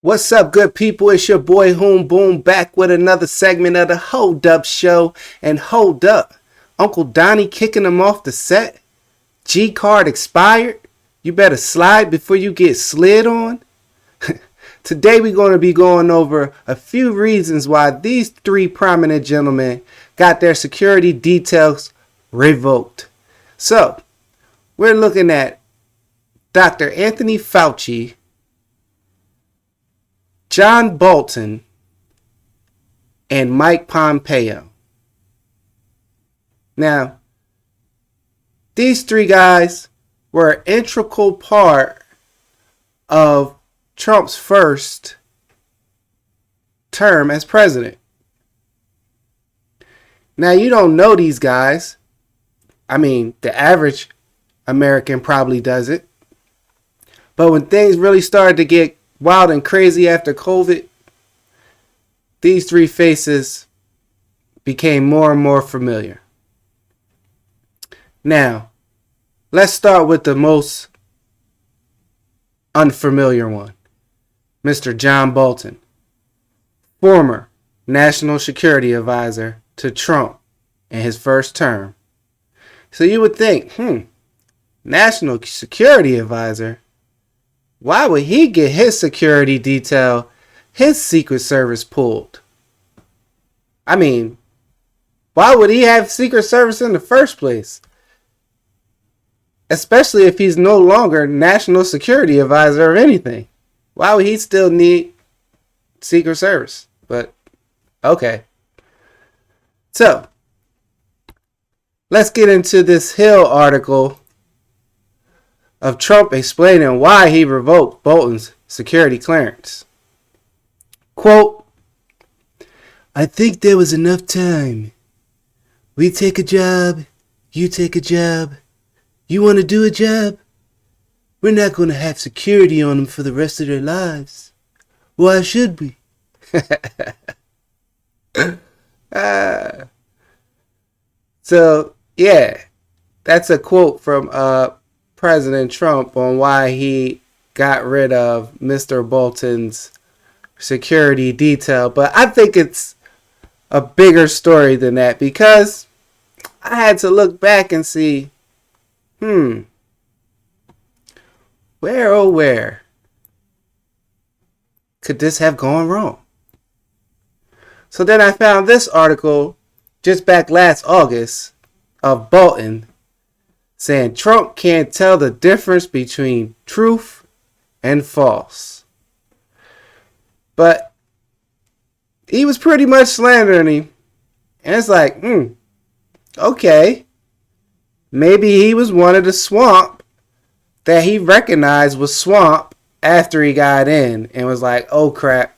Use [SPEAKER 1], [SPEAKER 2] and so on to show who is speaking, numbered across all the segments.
[SPEAKER 1] What's up, good people? It's your boy Hoom Boom back with another segment of the Hold Up Show. And hold up, Uncle Donnie kicking him off the set? G card expired? You better slide before you get slid on? Today we're going to be going over a few reasons why these three prominent gentlemen got their security details revoked. So, we're looking at Dr. Anthony Fauci, John Bolton, and Mike Pompeo. Now, these three guys were an integral part of Trump's first term as president. Now, you don't know these guys. I mean, the average American probably doesn't. But when things really started to get wild and crazy after COVID, these three faces became more and more familiar. Now, let's start with the most unfamiliar one, Mr. John Bolton, former National Security Advisor to Trump in his first term. So you would think, National Security Advisor? Why would he get his security detail, his Secret Service pulled? I mean, why would he have Secret Service in the first place? Especially if he's no longer National Security Advisor of anything. Why would he still need Secret Service? But, okay. So, let's get into this Hill article of Trump explaining why he revoked Bolton's security clearance. Quote, "I think there was enough time. We take a job, you take a job. You want to do a job? We're not going to have security on them for the rest of their lives. Why should we?" So, yeah, that's a quote from President Trump on why he got rid of Mr. Bolton's security detail. But I think it's a bigger story than that, because I had to look back and see, where could this have gone wrong? So then I found this article just back last August of Bolton saying Trump can't tell the difference between truth and false. But he was pretty much slandering him. And it's like, okay. Maybe he was one of the swamp that he recognized was swamp after he got in and was like, oh crap,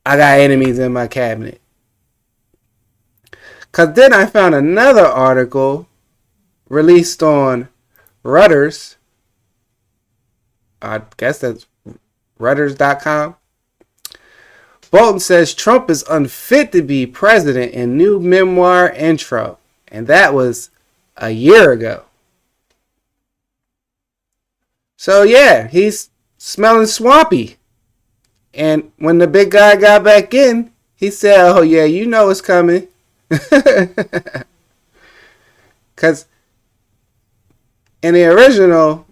[SPEAKER 1] I got enemies in my cabinet. Because then I found another article released on Reuters. I guess that's Reuters.com. Bolton says Trump is unfit to be president in new memoir intro. And that was a year ago. So yeah, he's smelling swampy. And when the big guy got back in, he said, oh yeah, you know it's coming. Because in the original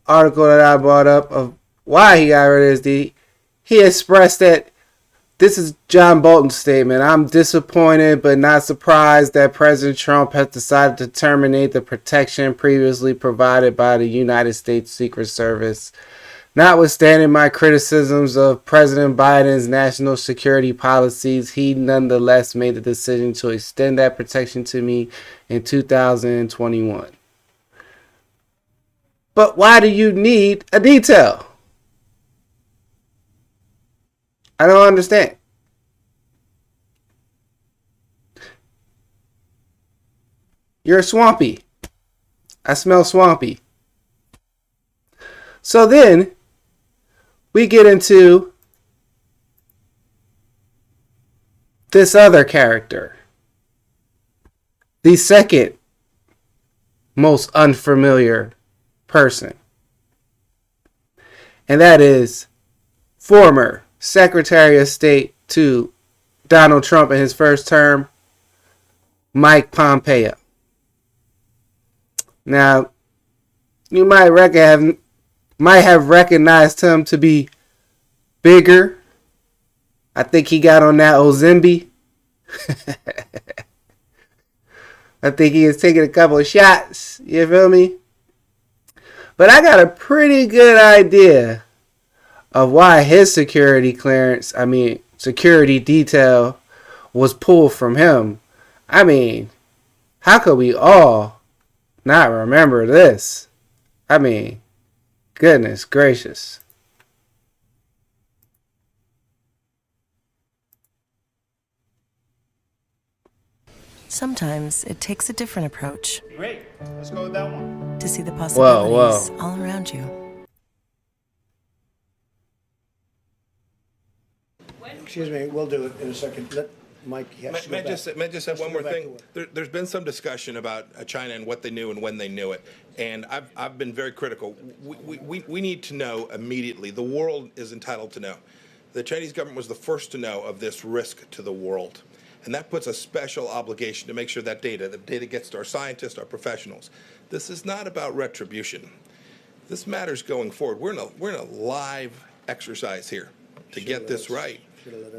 [SPEAKER 1] article that I brought up of why he got rid of his D, he expressed that this is John Bolton's statement. I'm disappointed but not surprised that President Trump has decided to terminate the protection previously provided by the United States Secret Service. Notwithstanding my criticisms of President Biden's national security policies, he nonetheless made the decision to extend that protection to me in 2021. But why do you need a detail? I don't understand. You're swampy. I smell swampy. So then we get into this other character, the second most unfamiliar person. And that is former Secretary of State to Donald Trump in his first term, Mike Pompeo. Now, you might have recognized him to be bigger. I think he got on that Ozembe. I think he is taking a couple of shots. You feel me? But I got a pretty good idea of why his security detail was pulled from him. I mean, how could we all not remember this? I mean, goodness gracious.
[SPEAKER 2] Sometimes it takes a different approach.
[SPEAKER 3] Great. Let's go with that one.
[SPEAKER 2] To see the possibilities all around you.
[SPEAKER 3] Excuse me, we'll do it in a second. Let Mike.
[SPEAKER 4] May I just say one more thing? There's been some discussion about China and what they knew and when they knew it, and I've been very critical. We need to know immediately. The world is entitled to know. The Chinese government was the first to know of this risk to the world, and that puts a special obligation to make sure that the data gets to our scientists, our professionals. This is not about retribution. This matters going forward. We're in a live exercise here to get this right.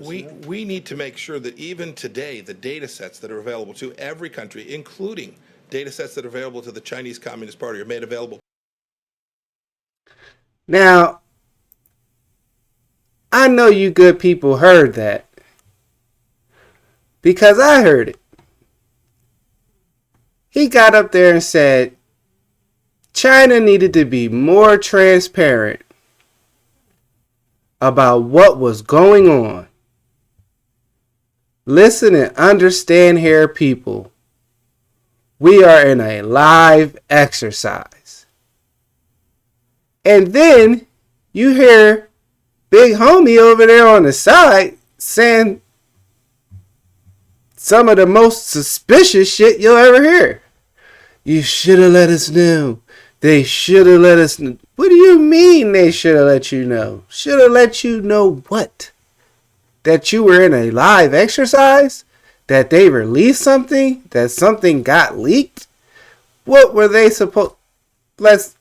[SPEAKER 4] We need to make sure that even today, the data sets that are available to every country, including data sets that are available to the Chinese Communist Party, are made available.
[SPEAKER 1] Now, I know you good people heard that, because I heard it. He got up there and said China needed to be more transparent about what was going on. Listen and understand here, people. We are in a live exercise. And then you hear Big Homie over there on the side saying some of the most suspicious shit you'll ever hear. You should have let us know. They should have let us know. What do you mean they should have let you know? Should have let you know what? That you were in a live exercise? That they released something? That something got leaked? What were they supposed... Let's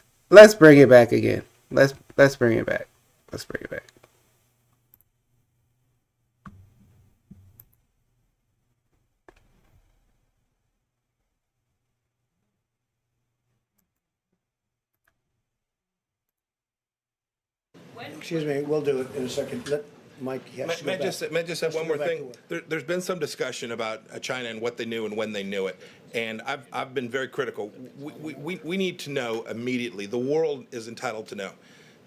[SPEAKER 1] bring it back again. Let's bring it back. Let's bring it back.
[SPEAKER 3] Excuse me, we'll do it in a second. Let Mike.
[SPEAKER 4] May I just say one more thing? There's been some discussion about China and what they knew and when they knew it, and I've been very critical. We need to know immediately. The world is entitled to know.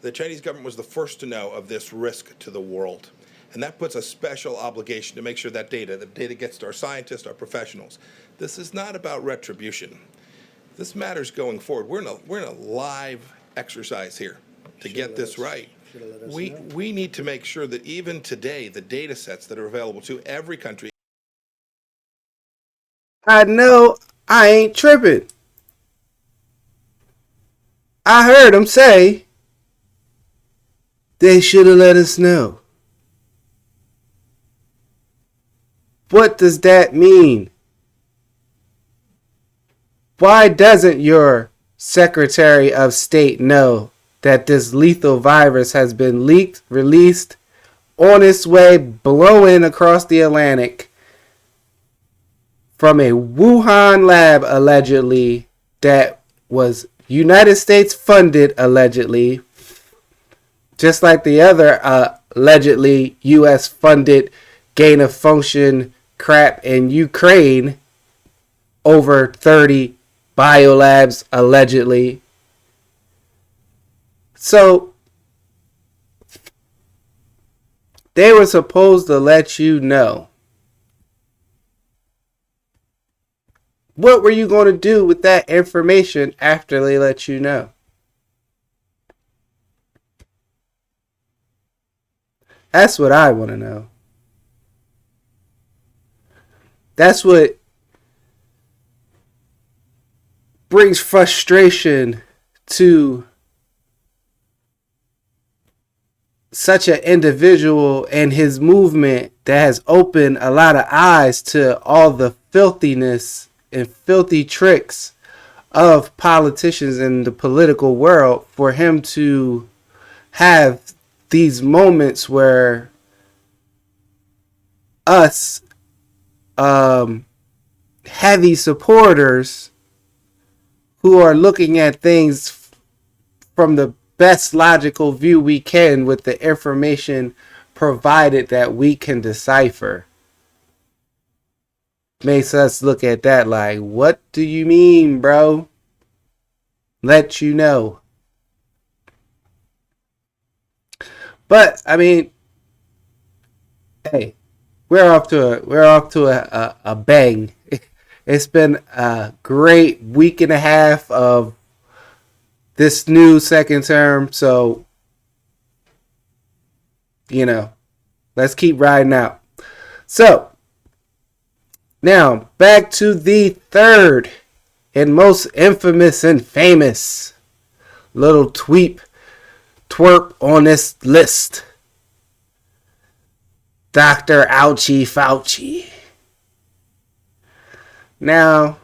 [SPEAKER 4] The Chinese government was the first to know of this risk to the world, and that puts a special obligation to make sure that the data gets to our scientists, our professionals. This is not about retribution. This matters going forward. We're in a live exercise here to get this right. We need to make sure that even today, the data sets that are available to every country.
[SPEAKER 1] I know I ain't tripping. I heard him say they should have let us know. What does that mean? Why doesn't your Secretary of State know that this lethal virus has been leaked, released, on its way, blowing across the Atlantic from a Wuhan lab, allegedly, that was United States funded, allegedly, just like the other allegedly U.S. funded gain of function crap in Ukraine, over 30 biolabs, allegedly. So, they were supposed to let you know. What were you going to do with that information after they let you know? That's what I want to know. That's what brings frustration to such an individual and his movement that has opened a lot of eyes to all the filthiness and filthy tricks of politicians in the political world, for him to have these moments where us heavy supporters who are looking at things from the best logical view we can with the information provided that we can decipher, makes us look at that like, what do you mean, bro? Let you know. But I mean, hey, we're off to a bang. It's been a great week and a half of this new second term, so let's keep riding out. So now back to the third and most infamous and famous little twerp on this list. Dr. Ouchie Fauci. Now,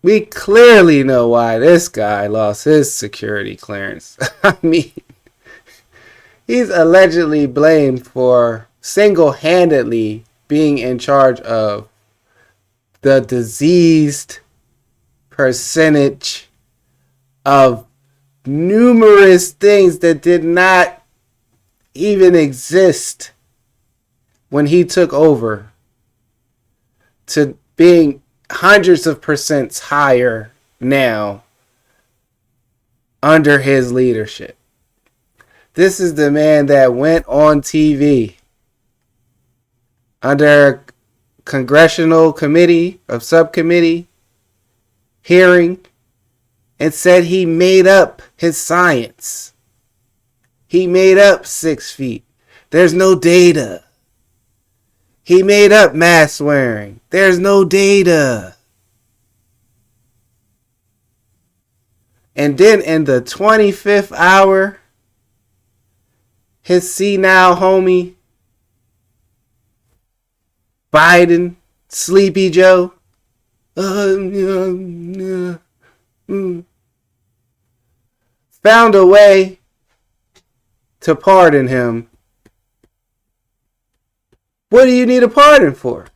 [SPEAKER 1] we clearly know why this guy lost his security clearance. I mean, he's allegedly blamed for single-handedly being in charge of the diseased percentage of numerous things that did not even exist when he took over, to being hundreds of percents higher now under his leadership. This is the man that went on TV under a congressional subcommittee hearing and said he made up his science. He made up 6 feet. There's no data. He made up mask wearing. There's no data. And then in the 25th hour, his senile homie, Biden, Sleepy Joe, found a way to pardon him. What do you need a pardon for?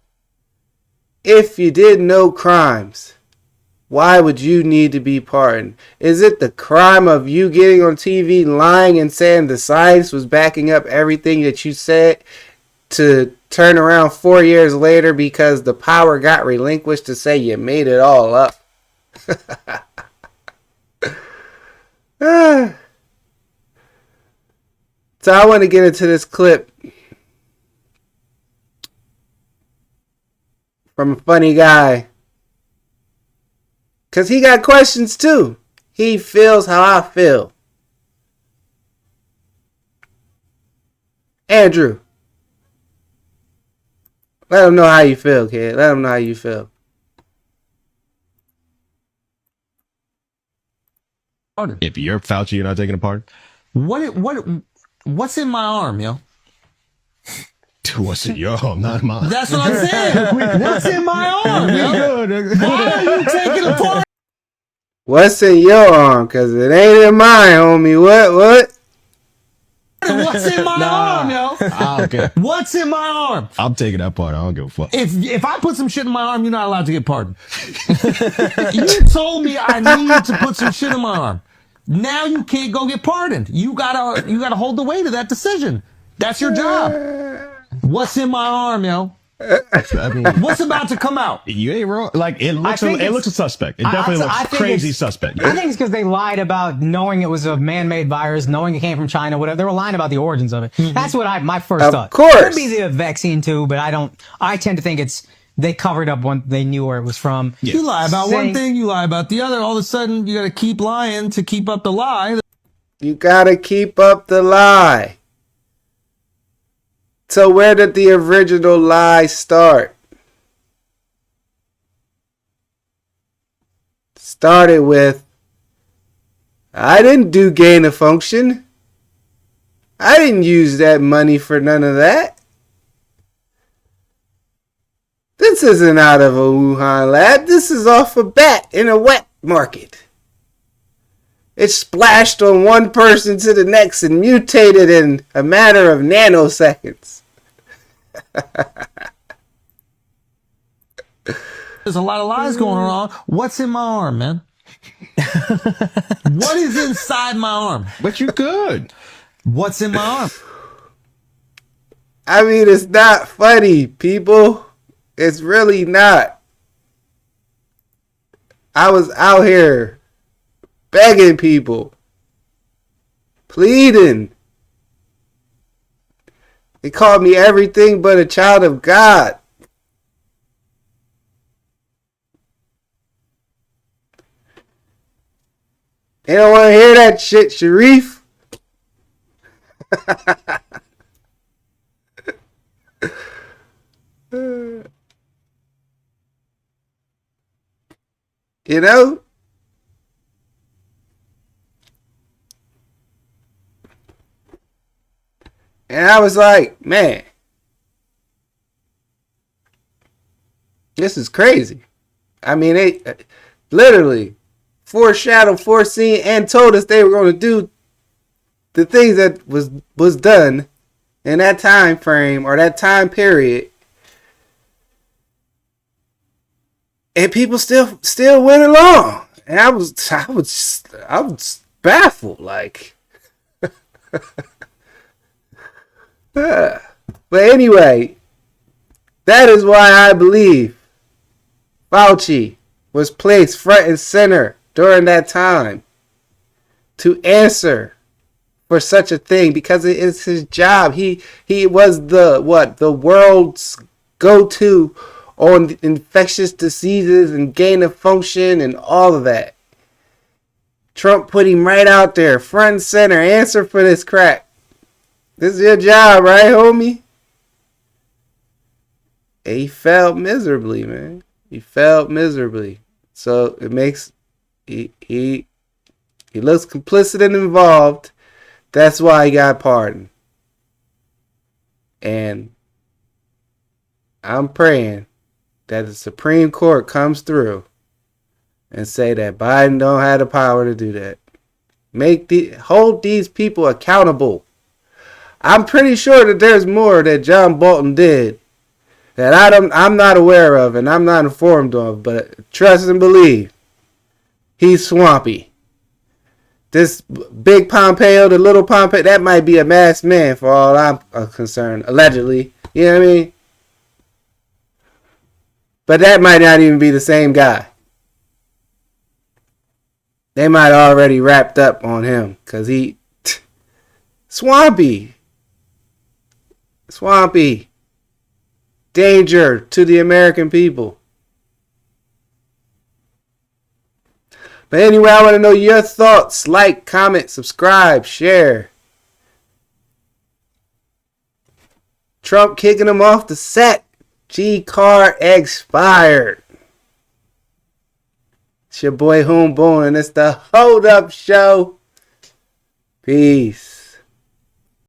[SPEAKER 1] If you did no crimes, why would you need to be pardoned? Is it the crime of you getting on TV lying and saying the science was backing up everything that you said, to turn around 4 years later because the power got relinquished to say you made it all up? So I want to get into this clip from a funny guy, because he got questions too. He feels how I feel. Andrew, let him know how you feel, kid. Let him know how you feel.
[SPEAKER 5] If you're Fauci, you're not taking a pardon?
[SPEAKER 6] What's in my arm, yo?
[SPEAKER 5] What's in your arm, not mine?
[SPEAKER 6] That's what I'm saying. What's in my arm, yo? Why are you taking a pardon?
[SPEAKER 1] What's in your arm? Because it ain't in mine, homie. What?
[SPEAKER 6] What's in my arm, yo?
[SPEAKER 5] Okay.
[SPEAKER 6] What's in my arm?
[SPEAKER 5] I'm taking that part. I don't give a fuck.
[SPEAKER 6] If I put some shit in my arm, you're not allowed to get pardoned. You told me I needed to put some shit in my arm. Now you can't go get pardoned. You gotta hold the weight of that decision. That's your job. What's in my arm, yo?
[SPEAKER 5] I mean,
[SPEAKER 6] What's about to come out?
[SPEAKER 5] you ain't wrong. Like, it looks a suspect. It definitely looks crazy suspect.
[SPEAKER 7] I think it's because they lied about knowing it was a man-made virus, knowing it came from China, whatever. They were lying about the origins of it. That's what my first thought.
[SPEAKER 1] Of course.
[SPEAKER 7] Could be the vaccine too, but I tend to think they covered up when they knew where it was from.
[SPEAKER 6] Yeah. You lie about one thing, you lie about the other. All of a sudden, you got to keep lying to keep up the lie.
[SPEAKER 1] You gotta keep up the lie. So where did the original lie start? Started with, I didn't do gain of function. I didn't use that money for none of that. This isn't out of a Wuhan lab. This is off a bat in a wet market. It splashed on one person to the next and mutated in a matter of nanoseconds.
[SPEAKER 6] There's a lot of lies going on. What's in my arm, man? What is inside my arm?
[SPEAKER 5] But you good.
[SPEAKER 6] What's in my arm?
[SPEAKER 1] I mean, it's not funny, people. It's really not. I was out here begging people, pleading. They called me everything but a child of God. They don't want to hear that shit, Sharif. You know? And I was like, man, this is crazy. I mean, they literally foreshadowed, foreseen, and told us they were going to do the things that was done in that time frame or that time period. And people still went along. And I was baffled, like. But anyway, that is why I believe Fauci was placed front and center during that time to answer for such a thing, because it is his job. He was the world's go-to on infectious diseases and gain of function and all of that. Trump put him right out there, front and center, answer for this crap. This is your job, right, homie? And he failed miserably, man. He failed miserably. So it makes he looks complicit and involved. That's why he got pardoned. And I'm praying that the Supreme Court comes through and say that Biden don't have the power to do that. Hold these people accountable. I'm pretty sure that there's more that John Bolton did that I'm not aware of and I'm not informed of, but trust and believe, he's swampy. This big Pompeo, the little Pompeo, that might be a masked man for all I'm concerned, allegedly. You know what I mean? But that might not even be the same guy. They might already wrapped up on him because he swampy. Swampy. Danger to the American people. But anyway, I want to know your thoughts. Like, comment, subscribe, share. Trump kicking him off the set. G card expired. It's your boy Hoon Boone, and it's the Hold Up Show. Peace.